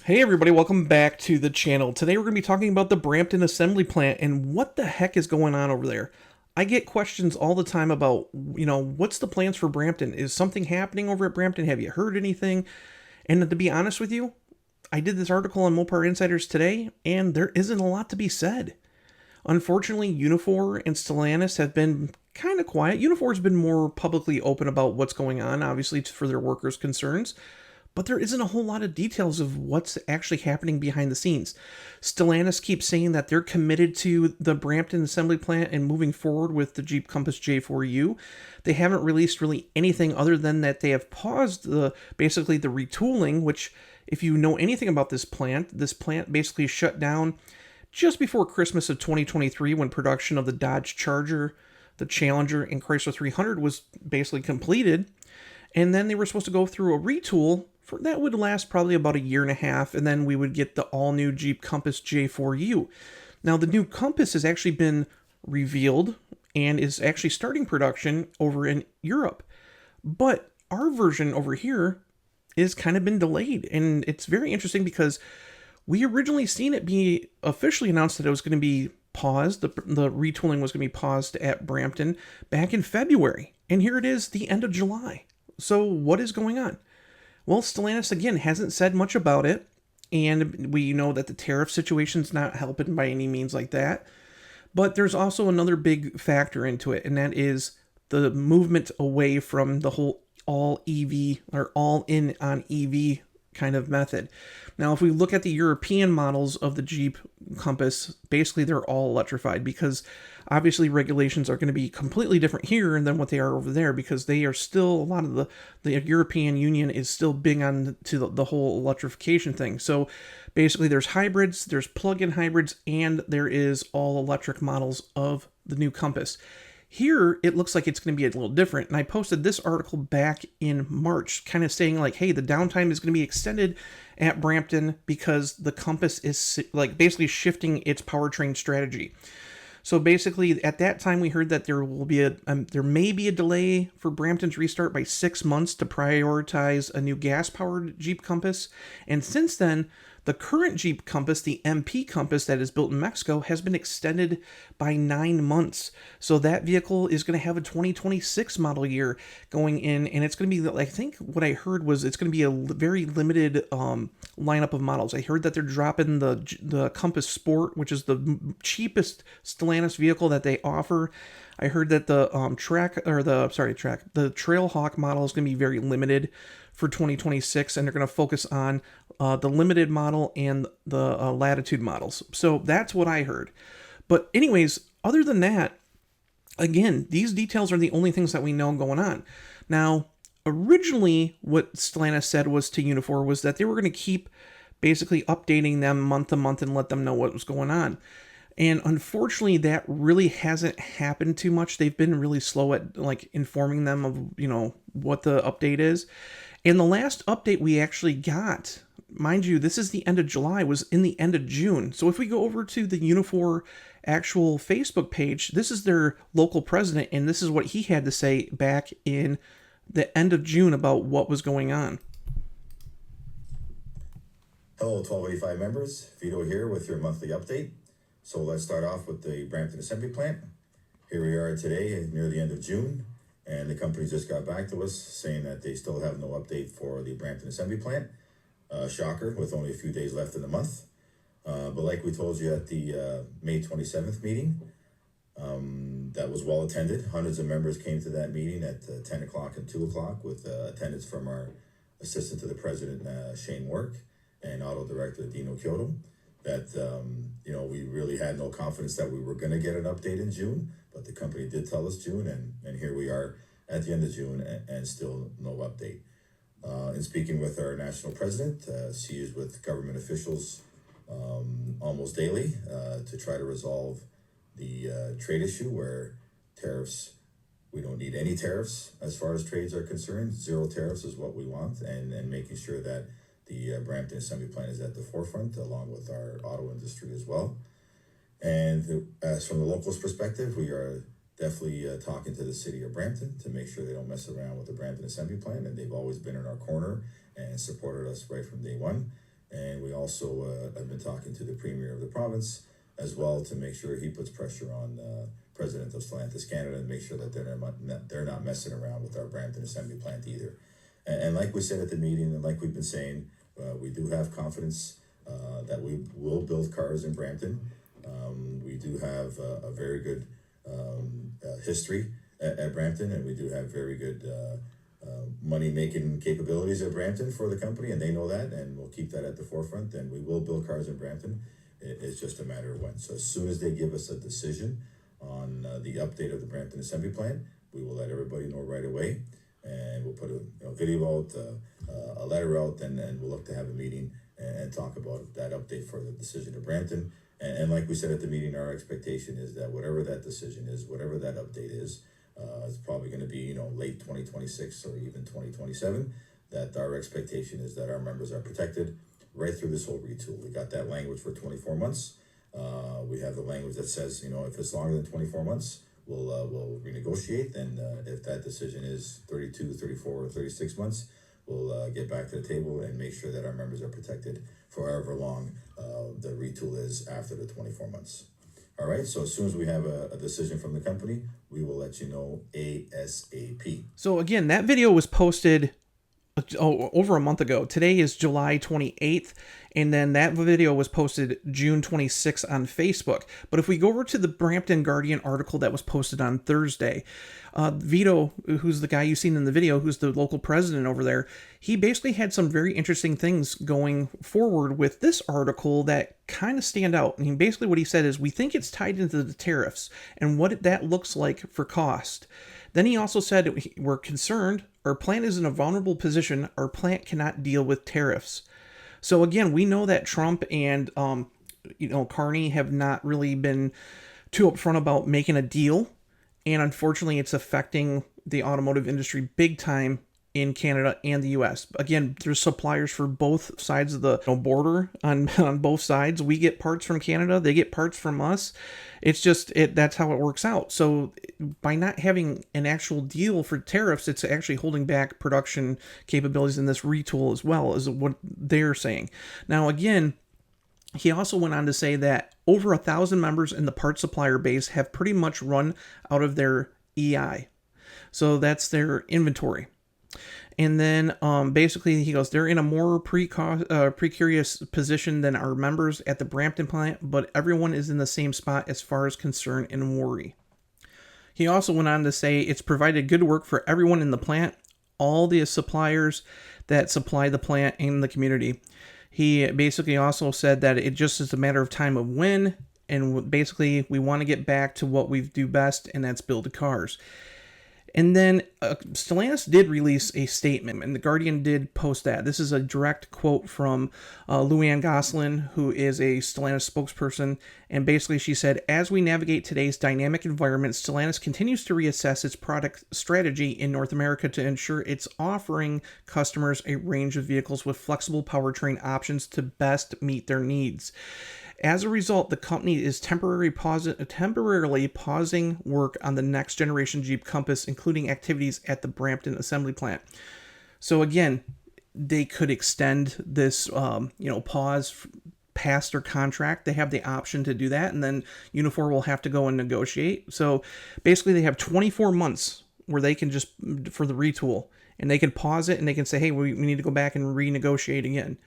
Hey everybody, welcome back to the channel. Today we're going to be talking about the Brampton Assembly Plant and what the heck is going on over there. I get questions all the time about, what's the plans for Brampton? Is something happening over at Brampton? Have you heard anything? And to be honest with you, I did this article on Mopar Insiders today, and there isn't a lot to be said. Unfortunately, Unifor and Stellantis have been kind of quiet. Unifor's been more publicly open about what's going on, obviously for their workers' concerns, but there isn't a whole lot of details of what's actually happening behind the scenes. Stellantis keeps saying that they're committed to the Brampton Assembly Plant and moving forward with the Jeep Compass J4U. They haven't released really anything other than that they have paused basically the retooling, which if you know anything about this plant basically shut down just before Christmas of 2023 when production of the Dodge Charger, the Challenger, and Chrysler 300 was basically completed. And then they were supposed to go through a retool that would last probably about a year and a half, and then we would get the all-new Jeep Compass J4U. Now, the new Compass has actually been revealed and is actually starting production over in Europe. But our version over here is kind of been delayed, and it's very interesting because we originally seen it be officially announced that it was going to be paused, the retooling was going to be paused at Brampton back in February, and here it is the end of July. So what is going on? Well, Stellantis, again, hasn't said much about it, and we know that the tariff situation's not helping by any means like that. But there's also another big factor into it, and that is the movement away from the whole all EV or all in on EV kind of method. Now, if we look at the European models of the Jeep Compass, basically they're all electrified because obviously regulations are going to be completely different here than what they are over there because they are still, a lot of the European Union is still big on to the whole electrification thing. So basically there's hybrids, there's plug-in hybrids, and there is all electric models of the new Compass. Here, it looks like it's going to be a little different, and I posted this article back in March, kind of saying like, hey, the downtime is going to be extended at Brampton because the Compass is like basically shifting its powertrain strategy. So basically, at that time, we heard that there may be a delay for Brampton's restart by 6 months to prioritize a new gas-powered Jeep Compass, and since then, the current Jeep Compass, the MP Compass that is built in Mexico, has been extended by 9 months. So that vehicle is going to have a 2026 model year going in, and it's going to be, I think what I heard was it's going to be a very limited lineup of models. I heard that they're dropping the Compass Sport, which is the cheapest Stellantis vehicle that they offer. I heard that the Trailhawk model is going to be very limited for 2026, and they're going to focus on the limited model and the Latitude models. So that's what I heard. But anyways, other than that, again, these details are the only things that we know going on. Now, originally, what Stellantis said was to Unifor was that they were going to keep basically updating them month to month and let them know what was going on. And unfortunately, that really hasn't happened too much. They've been really slow at like informing them of, what the update is. And the last update we actually got, mind you, this is the end of July, was in the end of June. So if we go over to the Unifor actual Facebook page, this is their local president, and this is what he had to say back in the end of June about what was going on. Hello, 1285 members. Vito here with your monthly update. So let's start off with the Brampton Assembly Plant. Here we are today near the end of June, and the company just got back to us saying that they still have no update for the Brampton Assembly Plant. Shocker, with only a few days left in the month. But like we told you at the May 27th meeting, that was well attended. Hundreds of members came to that meeting at 10 o'clock and 2 o'clock with attendance from our assistant to the president, Shane Work, and auto director, Dino Kyoto. That, we really had no confidence that we were going to get an update in June, but the company did tell us June, and here we are at the end of June and still no update. In speaking with our national president, she is with government officials almost daily to try to resolve the trade issue where tariffs, we don't need any tariffs as far as trades are concerned. Zero tariffs is what we want, and making sure that the Brampton Assembly Plant is at the forefront along with our auto industry as well. And as from the locals' perspective, we are definitely talking to the city of Brampton to make sure they don't mess around with the Brampton Assembly Plant, and they've always been in our corner and supported us right from day one. And we also have been talking to the Premier of the province as well to make sure he puts pressure on President of Stellantis Canada and make sure that they're not messing around with our Brampton Assembly Plant either. And like we said at the meeting, and like we've been saying, we do have confidence that we will build cars in Brampton. We do have a very good history at Brampton, and we do have very good money-making capabilities at Brampton for the company, and they know that, and we'll keep that at the forefront, and we will build cars in Brampton. It's just a matter of when. So as soon as they give us a decision on the update of the Brampton Assembly Plant, we will let everybody know right away, and we'll put a video out, a letter out, and we'll look to have a meeting and talk about that update for the decision of Brampton. And like we said at the meeting, our expectation is that whatever that decision is, whatever that update is, it's probably going to be, late 2026 or even 2027, that our expectation is that our members are protected right through this whole retool. We got that language for 24 months. We have the language that says, if it's longer than 24 months, we'll renegotiate. And if that decision is 32, 34, or 36 months, we'll get back to the table and make sure that our members are protected for however long the retool is after the 24 months. All right, so as soon as we have a decision from the company, we will let you know ASAP. So again, that video was posted over a month ago. Today is July 28th, and then that video was posted June 26th on Facebook. But if we go over to the Brampton Guardian article that was posted on Thursday, Vito, who's the guy you've seen in the video, who's the local president over there, he basically had some very interesting things going forward with this article that kind of stand out. And basically what he said is, we think it's tied into the tariffs and what that looks like for cost. Then he also said, we're concerned, our plant is in a vulnerable position, our plant cannot deal with tariffs. So again, we know that Trump and Carney have not really been too upfront about making a deal, and unfortunately it's affecting the automotive industry big time in Canada and the US. Again, there's suppliers for both sides of the border on both sides. We get parts from Canada, they get parts from us. It's just, that's how it works out. So by not having an actual deal for tariffs, it's actually holding back production capabilities in this retool as well, is what they're saying. Now, again, he also went on to say that over 1,000 members in the parts supplier base have pretty much run out of their EI. So that's their inventory. And then basically he goes, they're in a more precarious position than our members at the Brampton plant, but everyone is in the same spot as far as concern and worry. He also went on to say it's provided good work for everyone in the plant, all the suppliers that supply the plant and the community. He basically also said that it just is a matter of time of when, and basically we want to get back to what we do best, and that's build cars. And then Stellantis did release a statement, and the Guardian did post that. This is a direct quote from Louanne Gosselin, who is a Stellantis spokesperson, and basically she said, as we navigate today's dynamic environment, Stellantis continues to reassess its product strategy in North America to ensure it's offering customers a range of vehicles with flexible powertrain options to best meet their needs. As a result, the company is temporarily pausing work on the next generation Jeep Compass, including activities at the Brampton Assembly Plant. So again, they could extend this, pause past their contract. They have the option to do that, and then Unifor will have to go and negotiate. So basically, they have 24 months where they can just, for the retool, and they can pause it, and they can say, hey, we need to go back and renegotiate again.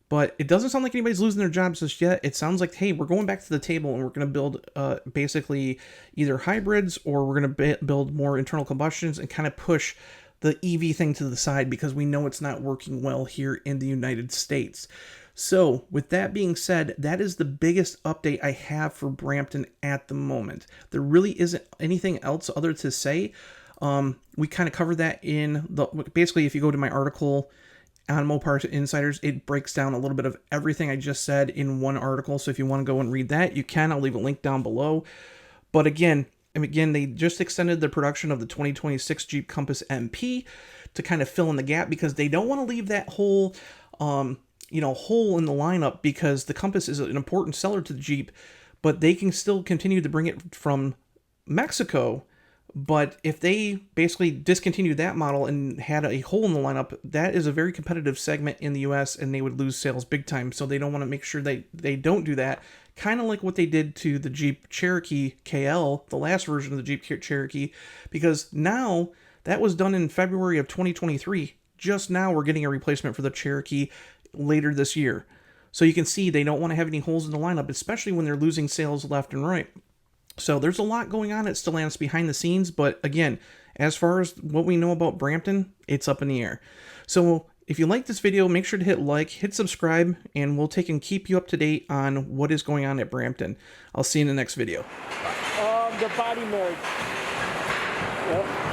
But it doesn't sound like anybody's losing their jobs just yet. It sounds like, hey, we're going back to the table and we're going to build basically either hybrids, or we're going to build more internal combustions and kind of push the EV thing to the side because we know it's not working well here in the United States. So with that being said, that is the biggest update I have for Brampton at the moment. There really isn't anything else other to say. We kind of covered that in basically, if you go to my article on Mopar Insiders, it breaks down a little bit of everything I just said in one article. So if you want to go and read that, you can. I'll leave a link down below. But again, they just extended the production of the 2026 Jeep Compass MP to kind of fill in the gap because they don't want to leave that hole in the lineup, because the Compass is an important seller to the Jeep, but they can still continue to bring it from Mexico, But if they basically discontinued that model and had a hole in the lineup, that is a very competitive segment in the US and they would lose sales big time. So they don't want to make sure they don't do that. Kind of like what they did to the Jeep Cherokee KL, the last version of the Jeep Cherokee, because now that was done in February of 2023. Just now we're getting a replacement for the Cherokee later this year. So you can see they don't want to have any holes in the lineup, especially when they're losing sales left and right. So there's a lot going on at Stellantis behind the scenes, but again, as far as what we know about Brampton, it's up in the air. So if you like this video, make sure to hit like, hit subscribe, and we'll take and keep you up to date on what is going on at Brampton. I'll see you in the next video. The body mold. Yep.